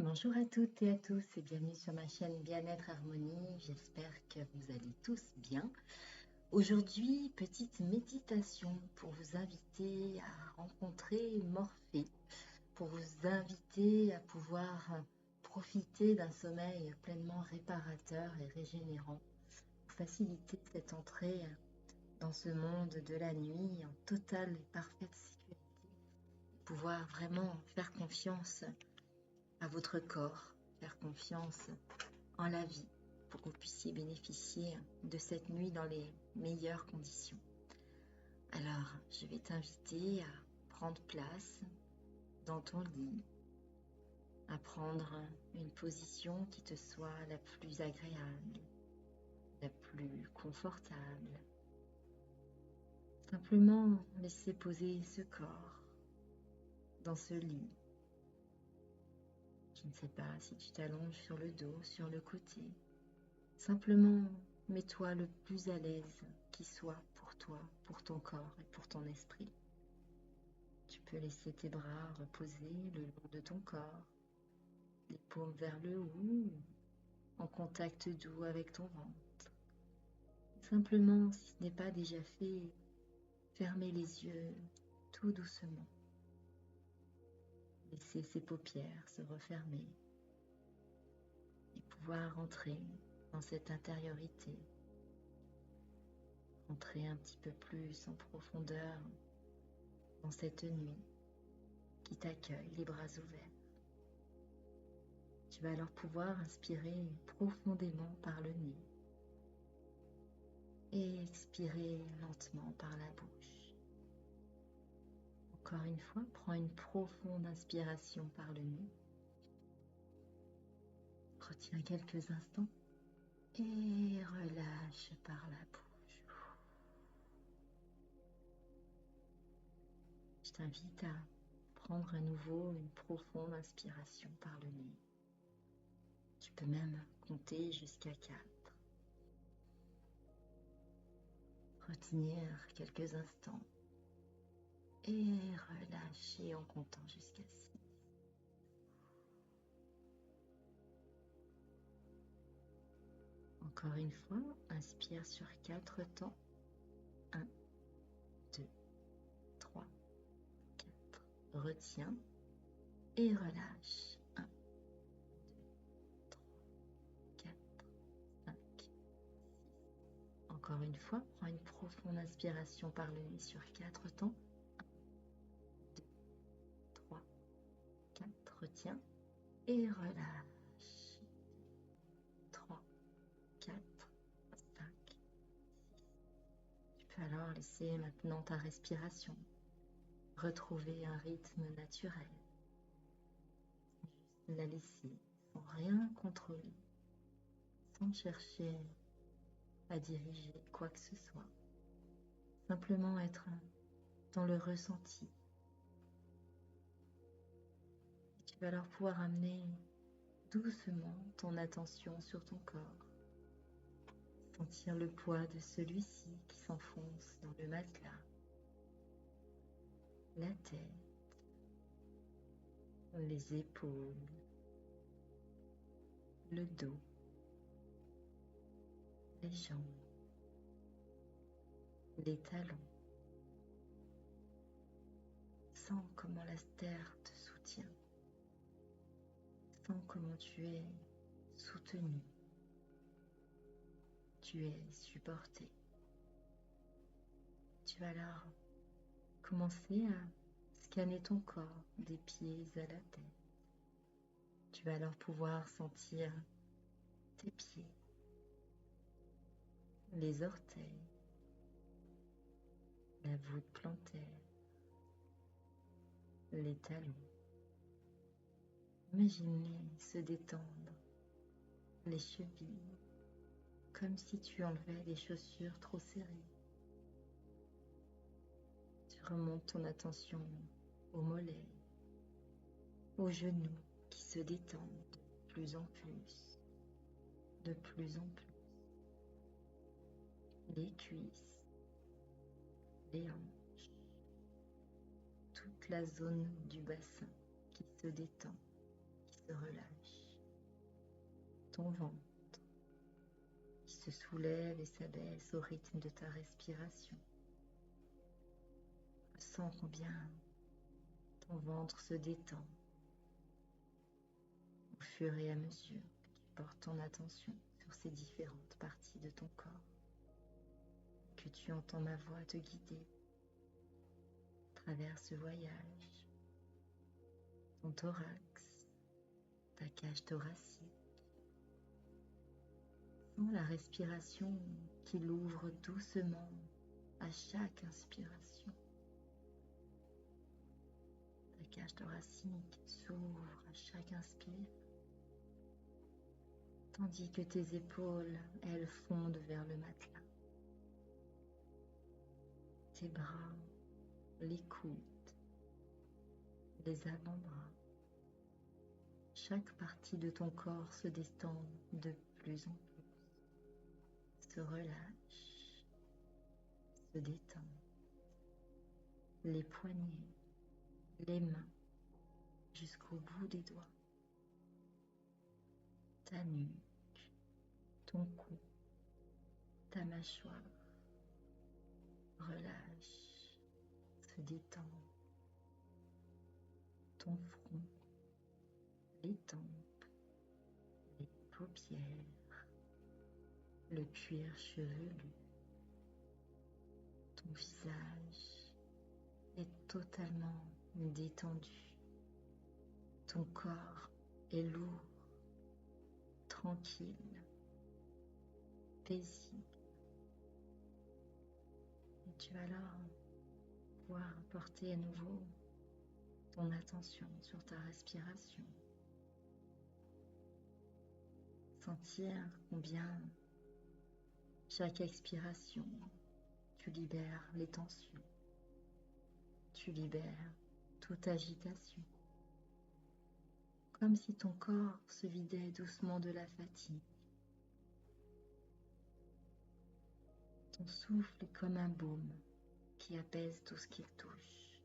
Bonjour à toutes et à tous et bienvenue sur ma chaîne Bien-être Harmonie. J'espère que vous allez tous bien. Aujourd'hui, petite méditation pour vous inviter à rencontrer Morphée, pour vous inviter à pouvoir profiter d'un sommeil pleinement réparateur et régénérant, pour faciliter cette entrée dans ce monde de la nuit en totale et parfaite sécurité, pouvoir vraiment faire confiance à votre corps, faire confiance en la vie pour que vous puissiez bénéficier de cette nuit dans les meilleures conditions. Alors, je vais t'inviter à prendre place dans ton lit, à prendre une position qui te soit la plus agréable, la plus confortable. Simplement laisser poser ce corps dans ce lit. Je ne sais pas si tu t'allonges sur le dos, sur le côté. Simplement, mets-toi le plus à l'aise qui soit pour toi, pour ton corps et pour ton esprit. Tu peux laisser tes bras reposer le long de ton corps, les paumes vers le haut, en contact doux avec ton ventre. Simplement, si ce n'est pas déjà fait, fermez les yeux tout doucement. Laissez ses paupières se refermer et pouvoir entrer dans cette intériorité. Entrer un petit peu plus en profondeur dans cette nuit qui t'accueille les bras ouverts. Tu vas alors pouvoir inspirer profondément par le nez et expirer lentement par la bouche. Encore une fois, prends une profonde inspiration par le nez. Retiens quelques instants et relâche par la bouche. Je t'invite à prendre à nouveau une profonde inspiration par le nez. Tu peux même compter jusqu'à 4. Retenir quelques instants et relâcher en comptant jusqu'à 6. Encore une fois, inspire sur 4 temps. 1, 2, 3, 4. Retiens et relâche. 1, 2, 3, 4, 5, 6. Encore une fois, prends une profonde inspiration par le nez sur 4 temps. 1, 2, 3, 4. Retiens et relâche. 3, 4, 5, 6. Tu peux alors laisser maintenant ta respiration retrouver un rythme naturel. Juste la laisser sans rien contrôler, sans chercher à diriger quoi que ce soit. Simplement être dans le ressenti. Et tu vas alors pouvoir amener doucement ton attention sur ton corps. Sentir le poids de celui-ci qui s'enfonce dans le matelas. La tête, les épaules, le dos, les jambes, les talons. Sens comment la terre te soutient. Sens comment tu es soutenu. Tu es supporté. Tu vas alors commencer à scanner ton corps des pieds à la tête. Tu vas alors pouvoir sentir tes pieds, les orteils, la voûte plantaire, les talons. Imagine-les se détendre, les chevilles, comme si tu enlevais des chaussures trop serrées. Tu remontes ton attention aux mollets, aux genoux qui se détendent de plus en plus, de plus en plus. Les cuisses, les hanches, toute la zone du bassin qui se détend, qui se relâche. Ton ventre qui se soulève et s'abaisse au rythme de ta respiration. Ressens combien ton ventre se détend au fur et à mesure que tu portes ton attention sur ces différentes parties de ton corps, que tu entends ma voix te guider à travers ce voyage, ton thorax, ta cage thoracique. Sens la respiration qui l'ouvre doucement à chaque inspiration. Ta cage thoracique s'ouvre à chaque inspire, tandis que tes épaules, elles fondent vers le matelas. Tes bras, les coudes, les avant-bras, chaque partie de ton corps se détend de plus en plus, se relâche, se détend. Les poignets, les mains, jusqu'au bout des doigts, ta nuque, ton cou, ta mâchoire, relâche, se détend, ton front, les tempes, les paupières, le cuir chevelu, ton visage est totalement détendu, ton corps est lourd, tranquille, paisible. Et tu vas alors pouvoir porter à nouveau ton attention sur ta respiration. Sentir combien chaque expiration, tu libères les tensions, tu libères toute agitation, comme si ton corps se vidait doucement de la fatigue. Ton souffle est comme un baume qui apaise tout ce qu'il touche.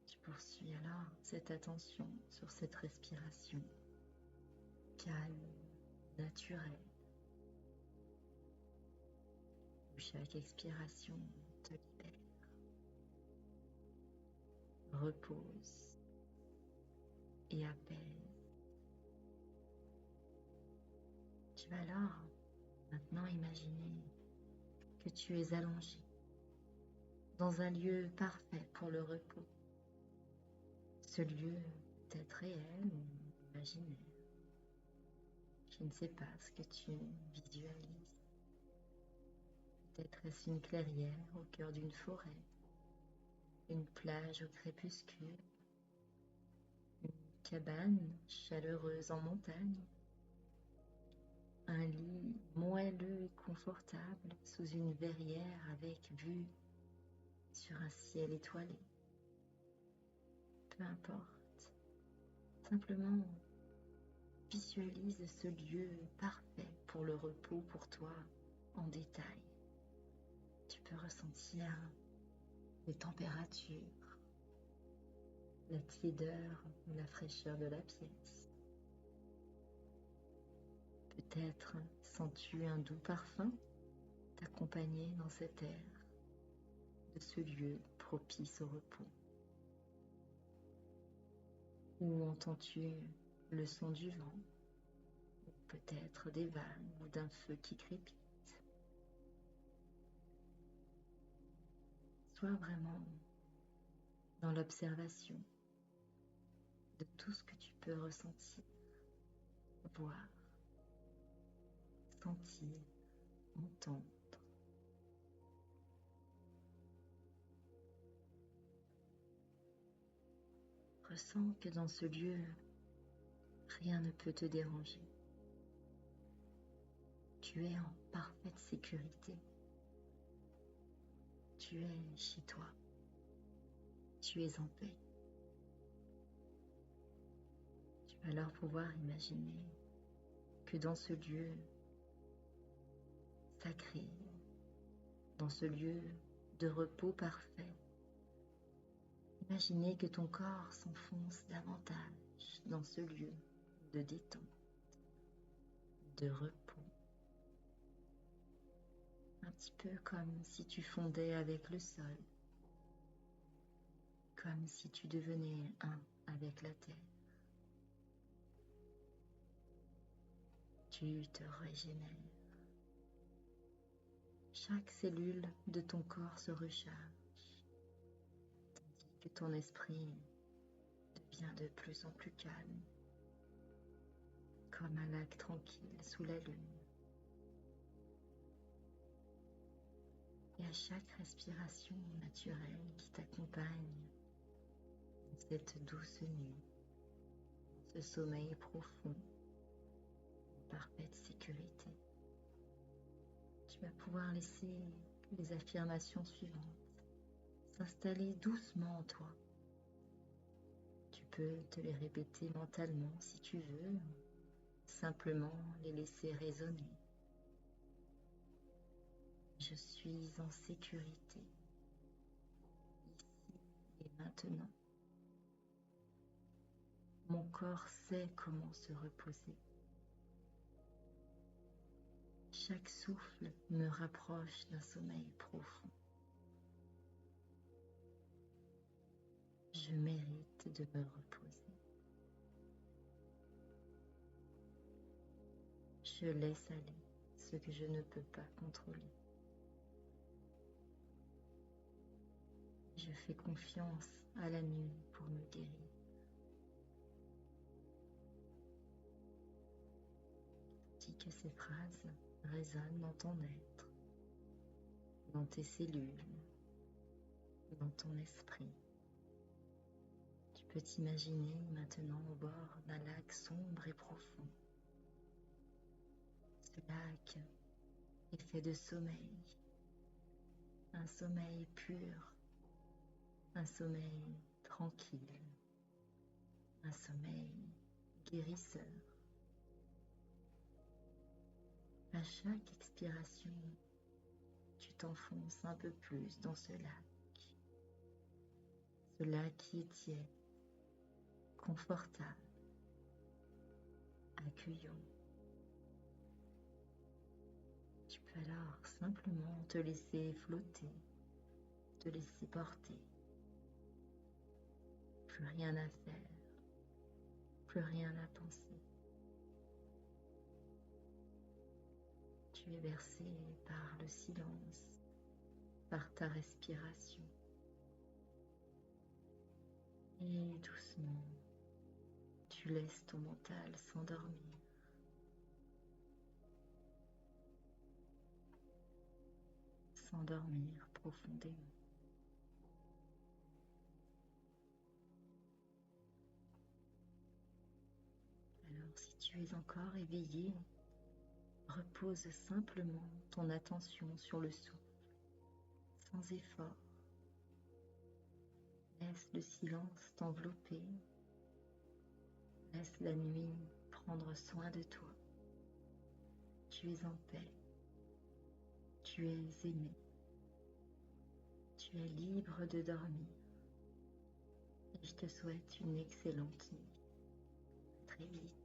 Tu poursuis alors cette attention sur cette respiration calme, naturelle, où chaque expiration te libère, repose et apaise. Tu vas alors maintenant imaginer que tu es allongé dans un lieu parfait pour le repos. Ce lieu peut être réel ou imaginaire. Je ne sais pas ce que tu visualises. Peut-être est-ce une clairière au cœur d'une forêt, une plage au crépuscule, une cabane chaleureuse en montagne, un lit moelleux et confortable sous une verrière avec vue sur un ciel étoilé. Peu importe, simplement visualise ce lieu parfait pour le repos pour toi en détail. Tu peux ressentir les températures, la tiédeur ou la fraîcheur de la pièce. Peut-être sens-tu un doux parfum t'accompagner dans cet air de ce lieu propice au repos. Ou entends-tu le son du vent, ou peut-être des vagues ou d'un feu qui crépite. Sois vraiment dans l'observation de tout ce que tu peux ressentir, voir, sentir, entendre. Ressens que dans ce lieu, rien ne peut te déranger. Tu es en parfaite sécurité. Tu es chez toi. Tu es en paix. Tu vas alors pouvoir imaginer que dans ce lieu sacré, dans ce lieu de repos parfait, Imaginez que ton corps s'enfonce davantage dans ce lieu de détente, de repos. Un petit peu comme si tu fondais avec le sol, comme si tu devenais un avec la terre. Tu te régénères. Chaque cellule de ton corps se recharge, tandis que ton esprit devient de plus en plus calme, comme un lac tranquille sous la lune. Et à chaque respiration naturelle qui t'accompagne dans cette douce nuit, ce sommeil profond, en parfaite sécurité, tu vas pouvoir laisser les affirmations suivantes s'installer doucement en toi. Tu peux te les répéter mentalement si tu veux, simplement les laisser résonner. Je suis en sécurité, ici et maintenant. Mon corps sait comment se reposer. Chaque souffle me rapproche d'un sommeil profond. Je mérite de me reposer. Je laisse aller ce que je ne peux pas contrôler. Je fais confiance à la nuit pour me guérir. Dis que ces phrases résonnent dans ton être, dans tes cellules, dans ton esprit. Tu peux t'imaginer maintenant au bord d'un lac sombre et profond. Ce lac est fait de sommeil, un sommeil pur, un sommeil tranquille, un sommeil guérisseur. À chaque expiration, tu t'enfonces un peu plus dans ce lac qui est tiède, confortable, accueillant. Tu peux alors simplement te laisser flotter, te laisser porter. Plus rien à faire, plus rien à penser. Tu es bercé par le silence, par ta respiration. Et doucement, tu laisses ton mental s'endormir. S'endormir profondément. Alors, si tu es encore éveillé, repose simplement ton attention sur le souffle, sans effort. Laisse le silence t'envelopper. Laisse la nuit prendre soin de toi. Tu es en paix. Tu es aimé. Tu es libre de dormir. Et je te souhaite une excellente nuit. À très vite.